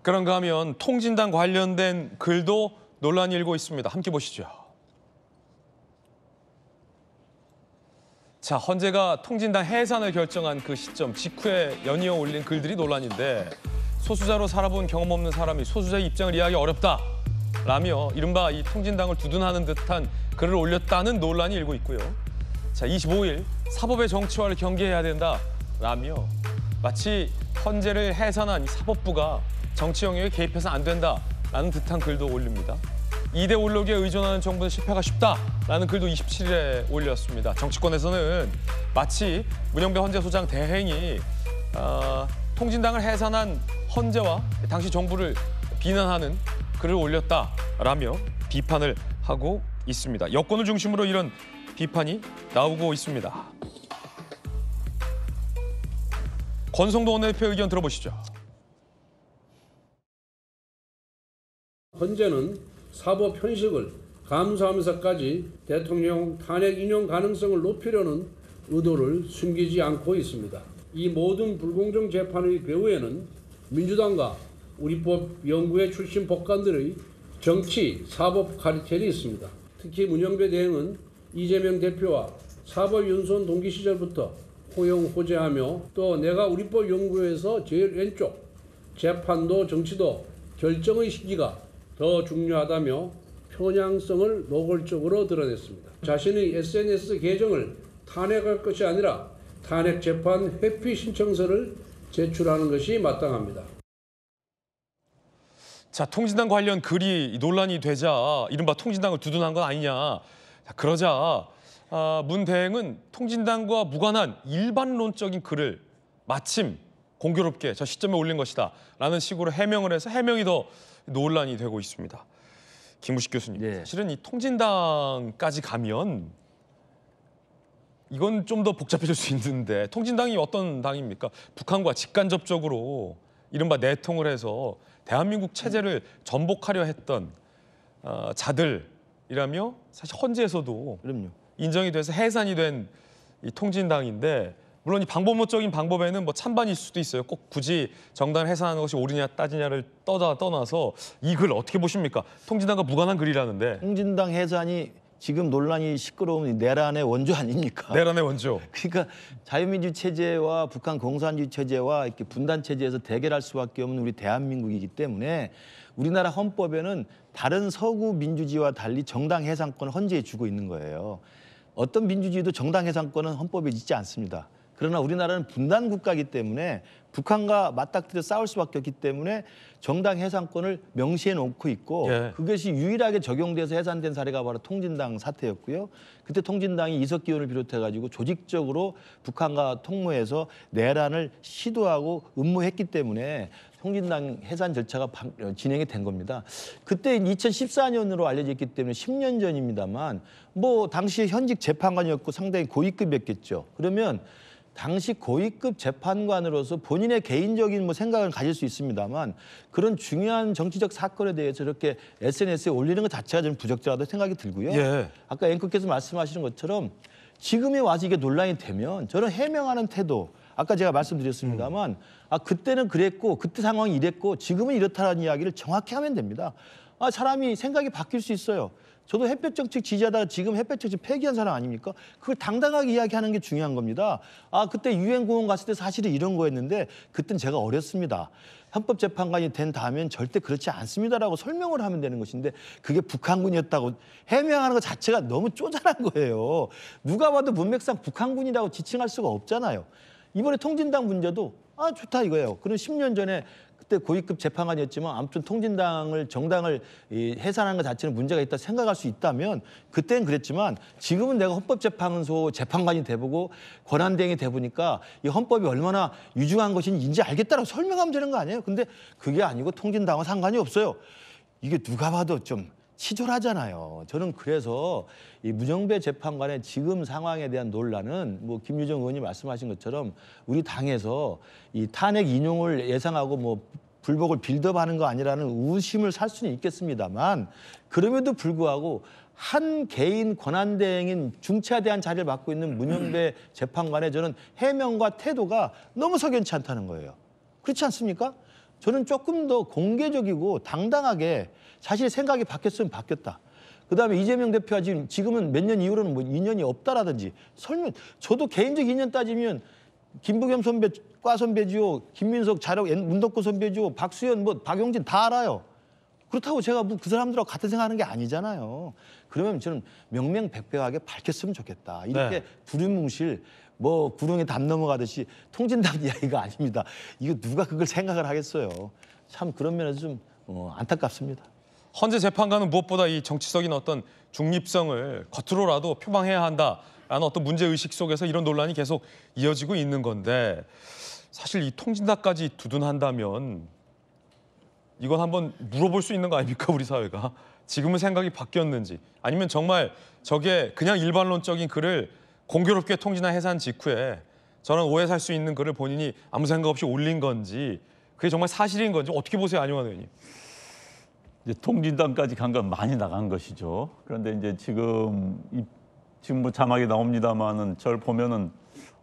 그런가 하면 통진당 관련된 글도 논란이 일고 있습니다. 함께 보시죠. 자, 헌재가 통진당 해산을 결정한 그 시점 직후에 연이어 올린 글들이 논란인데 소수자로 살아본 경험 없는 사람이 소수자의 입장을 이해하기 어렵다라며 이른바 이 통진당을 두둔하는 듯한 글을 올렸다는 논란이 일고 있고요. 자, 25일 사법의 정치화를 경계해야 된다라며 마치 헌재를 해산한 이 사법부가 정치 영역에 개입해서 안 된다라는 듯한 글도 올립니다. 2대 올록에 의존하는 정부는 실패가 쉽다라는 글도 27일에 올렸습니다. 정치권에서는 마치 문영배 헌재소장 대행이 통진당을 해산한 헌재와 당시 정부를 비난하는 글을 올렸다라며 비판을 하고 있습니다. 여권을 중심으로 이런 비판이 나오고 있습니다. 권성동 원내대표 의견 들어보시죠. 헌재는 사법 현실을 감수하면서까지 대통령 탄핵 인용 가능성을 높이려는 의도를 숨기지 않고 있습니다. 이 모든 불공정 재판의 배후에는 민주당과 우리법 연구회 출신 법관들의 정치, 사법 카르텔이 있습니다. 특히 문영배 대행은 이재명 대표와 사법연수원 동기 시절부터 호용호재하며 또 내가 우리법연구회에서 제일 왼쪽, 재판도 정치도 결정의 시기가 더 중요하다며 편향성을 노골적으로 드러냈습니다. 자신의 SNS 계정을 탄핵할 것이 아니라 탄핵 재판 회피 신청서를 제출하는 것이 마땅합니다. 자, 통진당 관련 글이 논란이 되자 이른바 통진당을 두둔한 건 아니냐. 그러자 문 대행은 통진당과 무관한 일반론적인 글을 마침 공교롭게 저 시점에 올린 것이다 라는 식으로 해명을 해서 해명이 더 논란이 되고 있습니다. 김우식 교수님, 네. 사실은 이 통진당까지 가면 이건 좀 더 복잡해질 수 있는데 통진당이 어떤 당입니까? 북한과 직간접적으로 이른바 내통을 해서 대한민국 체제를 전복하려 했던 자들이라며 사실 헌재에서도 그럼요. 인정이 돼서 해산이 된 이 통진당인데 물론 이 방법론적인 방법에는 뭐 찬반일 수도 있어요. 꼭 굳이 정당을 해산하는 것이 옳으냐 따지냐를 떠나서 이 글 어떻게 보십니까? 통진당과 무관한 글이라는데. 통진당 해산이 지금 논란이 시끄러운 내란의 원조 아닙니까? 내란의 원조. 그러니까 자유민주 체제와 북한 공산주의 체제와 이렇게 분단 체제에서 대결할 수밖에 없는 우리 대한민국이기 때문에 우리나라 헌법에는 다른 서구 민주주의와 달리 정당 해산권을 헌재에 주고 있는 거예요. 어떤 민주주의도 정당 해산권은 헌법에 있지 않습니다. 그러나 우리나라는 분단 국가이기 때문에 북한과 맞닥뜨려 싸울 수밖에 없기 때문에 정당 해산권을 명시해 놓고 있고 예. 그것이 유일하게 적용돼서 해산된 사례가 바로 통진당 사태였고요. 그때 통진당이 이석기 의원을 비롯해가지고 조직적으로 북한과 통모해서 내란을 시도하고 음모했기 때문에 통진당 해산 절차가 진행이 된 겁니다. 그때 2014년으로 알려져 있기 때문에 10년 전입니다만 뭐 당시 현직 재판관이었고 상당히 고위급이었겠죠. 그러면 당시 고위급 재판관으로서 본인의 개인적인 뭐 생각을 가질 수 있습니다만 그런 중요한 정치적 사건에 대해서 이렇게 SNS에 올리는 것 자체가 저는 부적절하다고 생각이 들고요. 예. 아까 앵커께서 말씀하시는 것처럼 지금에 와서 이게 논란이 되면 저는 해명하는 태도 아까 제가 말씀드렸습니다만 그때는 그랬고 그때 상황이 이랬고 지금은 이렇다는 이야기를 정확히 하면 됩니다. 사람이 생각이 바뀔 수 있어요. 저도 햇볕 정책 지지하다가 지금 햇볕 정책 폐기한 사람 아닙니까? 그걸 당당하게 이야기하는 게 중요한 겁니다. 그때 유엔공원 갔을 때 사실은 이런 거였는데 그땐 제가 어렸습니다. 헌법재판관이 된 다음엔 절대 그렇지 않습니다라고 설명을 하면 되는 것인데 그게 북한군이었다고 해명하는 것 자체가 너무 쪼잔한 거예요. 누가 봐도 문맥상 북한군이라고 지칭할 수가 없잖아요. 이번에 통진당 문제도 좋다 이거예요. 그럼 10년 전에 그때 고위급 재판관이었지만 아무튼 정당을 해산하는 것 자체는 문제가 있다 생각할 수 있다면 그때는 그랬지만 지금은 내가 헌법재판소 재판관이 돼보고 권한대행이 돼보니까 이 헌법이 얼마나 유중한 것인지 알겠다라고 설명하면 되는 거 아니에요? 근데 그게 아니고 통진당과 상관이 없어요. 이게 누가 봐도 좀 치졸하잖아요. 저는 그래서 이 문영배 재판관의 지금 상황에 대한 논란은 뭐 김유정 의원이 말씀하신 것처럼 우리 당에서 이 탄핵 인용을 예상하고 뭐 불복을 빌드업하는 거 아니라는 의심을 살 수는 있겠습니다만 그럼에도 불구하고 한 개인 권한대행인 중차대한 자리를 맡고 있는 문영배 재판관의 저는 해명과 태도가 너무 석연치 않다는 거예요. 그렇지 않습니까? 저는 조금 더 공개적이고 당당하게 자신의 생각이 바뀌었으면 바뀌었다. 그다음에 이재명 대표가 지금은 몇 년 이후로는 뭐 인연이 없다라든지 설명. 저도 개인적 인연 따지면 김부겸 선배, 과 선배지요, 김민석, 자력, 문덕구 선배지요, 박수현, 뭐 박용진 다 알아요. 그렇다고 제가 뭐 그 사람들하고 같은 생각하는 게 아니잖아요. 그러면 저는 명명백백하게 밝혔으면 좋겠다. 이렇게 네. 두루뭉실 뭐 구렁에 담 넘어가듯이 통진당 이야기가 아닙니다. 이거 누가 그걸 생각을 하겠어요. 참 그런 면에서 좀 안타깝습니다. 헌재 재판관은 무엇보다 이 정치적인 어떤 중립성을 겉으로라도 표방해야 한다라는 어떤 문제의식 속에서 이런 논란이 계속 이어지고 있는 건데 사실 이 통진당까지 두둔한다면 이건 한번 물어볼 수 있는 거 아닙니까, 우리 사회가? 지금은 생각이 바뀌었는지 아니면 정말 저게 그냥 일반론적인 글을 공교롭게 통진당 해산 직후에 저는 오해 살 수 있는 글을 본인이 아무 생각 없이 올린 건지 그게 정말 사실인 건지 어떻게 보세요, 안용환 의원님? 이제 통진당까지 간 건 많이 나간 것이죠. 그런데 이제 지금 뭐 자막이 나옵니다만은 저를 보면은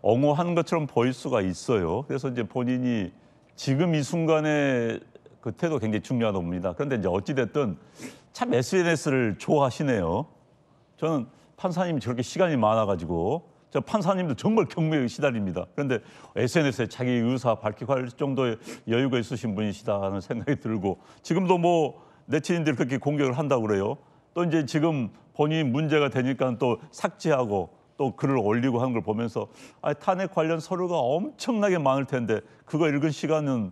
엉호한 것처럼 보일 수가 있어요. 그래서 이제 본인이 지금 이 순간에 그 태도 굉장히 중요하다고 봅니다. 그런데 이제 어찌됐든 참 SNS를 좋아하시네요. 저는 판사님이 저렇게 시간이 많아가지고 저 판사님도 정말 경무에 시달립니다. 그런데 SNS에 자기 의사 밝히고 할 정도의 여유가 있으신 분이시다 하는 생각이 들고 지금도 뭐 네티즌들이 그렇게 공격을 한다고 그래요. 또 이제 지금 본인이 문제가 되니까 또 삭제하고 또 글을 올리고 하는 걸 보면서 탄핵 관련 서류가 엄청나게 많을 텐데 그거 읽은 시간은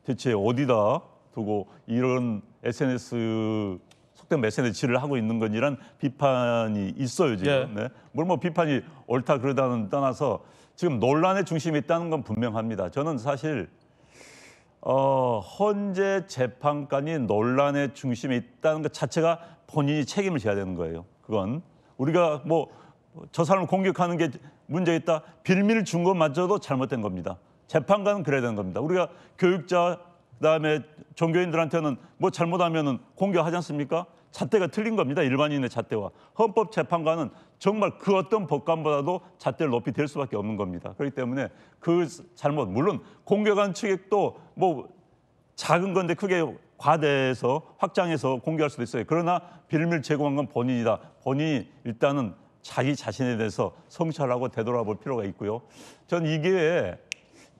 대체 어디다 두고 이런 SNS 속된 SNS를 하고 있는 건이란 비판이 있어요 지금. 예. 네. 물론 뭐 비판이 옳다 그러다는 떠나서 지금 논란의 중심에 있다는 건 분명합니다. 저는 사실 헌재 재판관이 논란의 중심에 있다는 것 자체가 본인이 책임을 져야 되는 거예요. 그건 우리가 뭐 저 사람을 공격하는 게 문제 있다 빌미를 준 것마저도 잘못된 겁니다. 재판관은 그래야 되는 겁니다. 우리가 교육자 그다음에 종교인들한테는 뭐 잘못하면은 공격하지 않습니까? 잣대가 틀린 겁니다. 일반인의 잣대와 헌법재판관은 정말 그 어떤 법관보다도 잣대를 높이 댈 수밖에 없는 겁니다. 그렇기 때문에 그 잘못 물론 공격한 측도 뭐 작은 건데 크게 과대해서 확장해서 공격할 수도 있어요. 그러나 빌미를 제공한 건 본인이다. 본인이 일단은 자기 자신에 대해서 성찰하고 되돌아볼 필요가 있고요. 전 이 기회에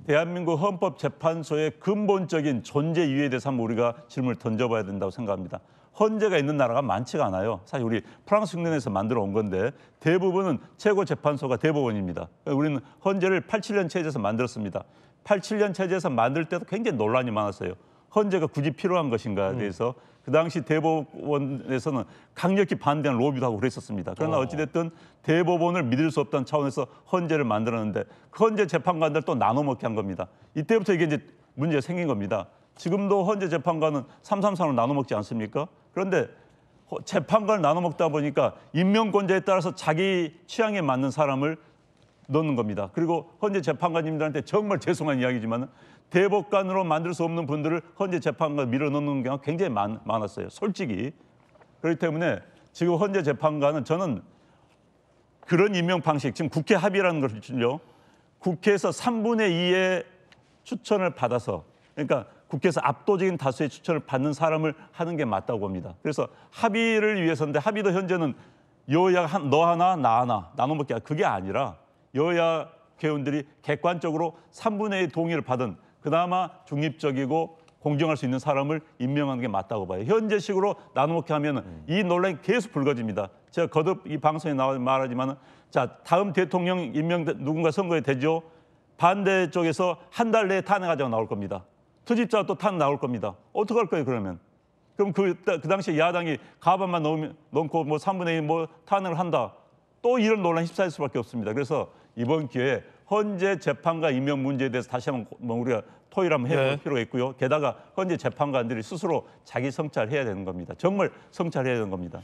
대한민국 헌법재판소의 근본적인 존재 이유에 대해서 한번 우리가 질문을 던져봐야 된다고 생각합니다. 헌재가 있는 나라가 많지가 않아요. 사실 우리 프랑스 흉내내서 만들어 온 건데 대부분은 최고재판소가 대법원입니다. 우리는 헌재를 87년 체제에서 만들었습니다. 87년 체제에서 만들 때도 굉장히 논란이 많았어요. 헌재가 굳이 필요한 것인가에 대해서 그 당시 대법원에서는 강력히 반대하는 로비도 하고 그랬었습니다. 그러나 어찌됐든 대법원을 믿을 수 없다는 차원에서 헌재를 만들었는데 그 헌재 재판관들 또 나눠먹게 한 겁니다. 이때부터 이게 이제 문제가 생긴 겁니다. 지금도 헌재 재판관은 333으로 나눠먹지 않습니까? 그런데 재판관을 나눠먹다 보니까 임명권자에 따라서 자기 취향에 맞는 사람을 넣는 겁니다. 그리고 헌재 재판관님들한테 정말 죄송한 이야기지만 대법관으로 만들 수 없는 분들을 헌재 재판관 밀어넣는 경우가 굉장히 많았어요. 솔직히. 그렇기 때문에 지금 헌재 재판관은 저는 그런 임명 방식, 지금 국회 합의라는 것을요. 국회에서 3분의 2의 추천을 받아서 그러니까 국회에서 압도적인 다수의 추천을 받는 사람을 하는 게 맞다고 봅니다. 그래서 합의를 위해서인데 합의도 현재는 여야 너 하나 나 하나 나눠먹기 그게 아니라 여야 개원들이 객관적으로 3분의 2 동의를 받은 그나마 중립적이고 공정할 수 있는 사람을 임명하는 게 맞다고 봐요. 현재식으로 나눠먹게 하면 이 논란이 계속 불거집니다. 제가 거듭 이 방송에 나와 말하지만 자 다음 대통령 임명 누군가 선거에 되죠. 반대 쪽에서 한 달 내에 탄핵하자고 나올 겁니다. 투집자가 또 탄핵 나올 겁니다. 어떡할 거예요 그러면? 그럼 그 당시에 야당이 가반만 넣고 뭐 3분의 2 뭐 탄핵을 한다. 또 이런 논란이 휩싸일 수밖에 없습니다. 그래서 이번 기회에 헌재 재판관 임명 문제에 대해서 다시 한번 뭐 우리가 토의를 한번 해볼 필요가 있고요. 게다가 헌재 재판관들이 스스로 자기 성찰해야 되는 겁니다. 정말 성찰해야 되는 겁니다.